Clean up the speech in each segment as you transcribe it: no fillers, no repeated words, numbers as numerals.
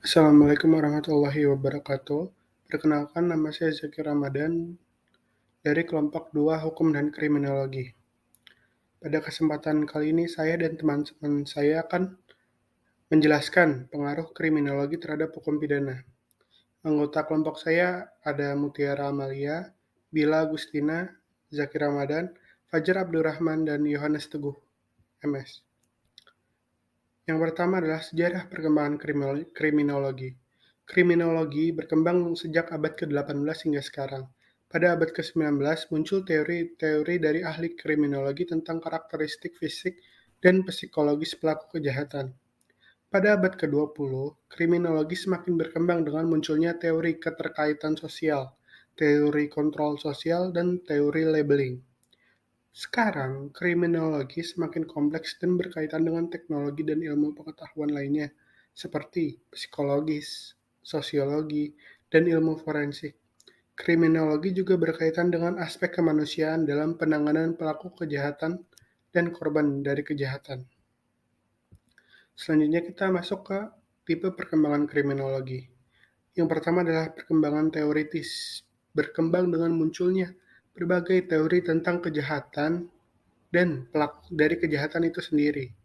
Assalamualaikum warahmatullahi wabarakatuh. Perkenalkan, nama saya Zaki Ramadan dari kelompok 2 Hukum dan Kriminologi. Pada kesempatan kali ini saya dan teman-teman saya akan menjelaskan pengaruh kriminologi terhadap hukum pidana. Anggota kelompok saya ada Mutiara Amalia, Bila Agustina, Zaki Ramadan, Fajar Abdurrahman, dan Yohanes Teguh, MS. Yang pertama adalah sejarah perkembangan kriminologi. Kriminologi berkembang sejak abad ke-18 hingga sekarang. Pada abad ke-19 muncul teori-teori dari ahli kriminologi tentang karakteristik fisik dan psikologis pelaku kejahatan. Pada abad ke-20, kriminologi semakin berkembang dengan munculnya teori keterkaitan sosial, teori kontrol sosial, dan teori labeling. Sekarang, kriminologi semakin kompleks dan berkaitan dengan teknologi dan ilmu pengetahuan lainnya, seperti psikologis, sosiologi, dan ilmu forensik. Kriminologi juga berkaitan dengan aspek kemanusiaan dalam penanganan pelaku kejahatan dan korban dari kejahatan. Selanjutnya kita masuk ke tipe perkembangan kriminologi. Yang pertama adalah perkembangan teoritis, berkembang dengan munculnya berbagai teori tentang kejahatan dan pelaku dari kejahatan itu sendiri.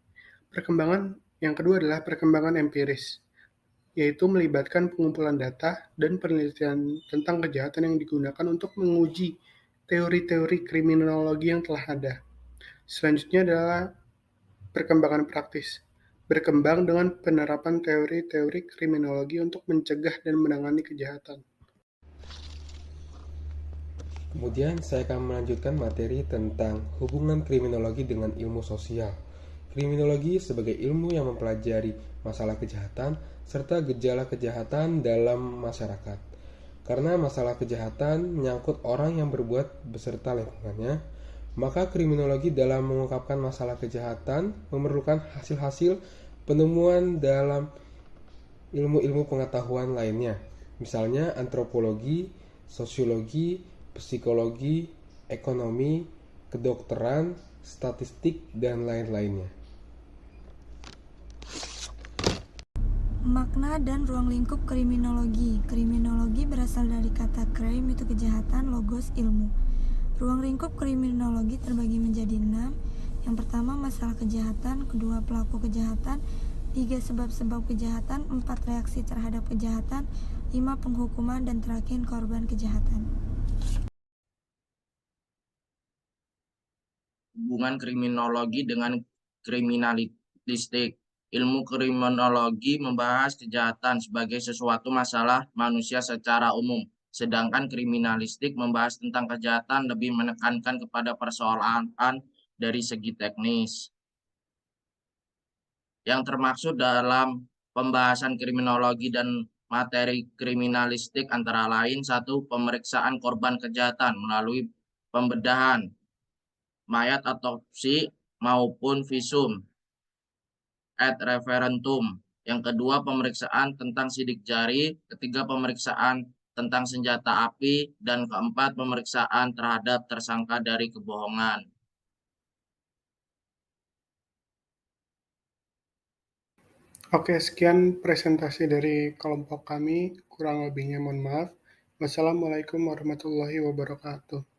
Perkembangan yang kedua adalah perkembangan empiris, yaitu melibatkan pengumpulan data dan penelitian tentang kejahatan yang digunakan untuk menguji teori-teori kriminologi yang telah ada. Selanjutnya adalah perkembangan praktis, berkembang dengan penerapan teori-teori kriminologi untuk mencegah dan menangani kejahatan. Kemudian saya akan melanjutkan materi tentang hubungan kriminologi dengan ilmu sosial. Kriminologi sebagai ilmu yang mempelajari masalah kejahatan serta gejala kejahatan dalam masyarakat. Karena masalah kejahatan menyangkut orang yang berbuat beserta lingkungannya, maka kriminologi dalam mengungkapkan masalah kejahatan memerlukan hasil-hasil penemuan dalam ilmu-ilmu pengetahuan lainnya, misalnya antropologi, sosiologi, psikologi, ekonomi, kedokteran, statistik, dan lain-lainnya. Makna dan ruang lingkup kriminologi. Kriminologi berasal dari kata crime, itu kejahatan, logos, ilmu. Ruang lingkup kriminologi terbagi menjadi 6. Yang pertama, masalah kejahatan. Kedua, pelaku kejahatan. 3, sebab-sebab kejahatan. 4, reaksi terhadap kejahatan. 5, penghukuman. Dan terakhir, korban kejahatan. Hubungan kriminologi dengan kriminalistik. Ilmu kriminologi membahas kejahatan sebagai sesuatu masalah manusia secara umum, sedangkan kriminalistik membahas tentang kejahatan lebih menekankan kepada persoalan dari segi teknis. Yang termaksud dalam pembahasan kriminologi dan materi kriminalistik antara lain: 1, pemeriksaan korban kejahatan melalui pembedahan mayat, otopsi, maupun visum ad referendum. Yang kedua, pemeriksaan tentang sidik jari. Ketiga, pemeriksaan tentang senjata api. Dan keempat, pemeriksaan terhadap tersangka dari kebohongan. Oke, sekian presentasi dari kelompok kami. Kurang lebihnya mohon maaf. Wassalamualaikum warahmatullahi wabarakatuh.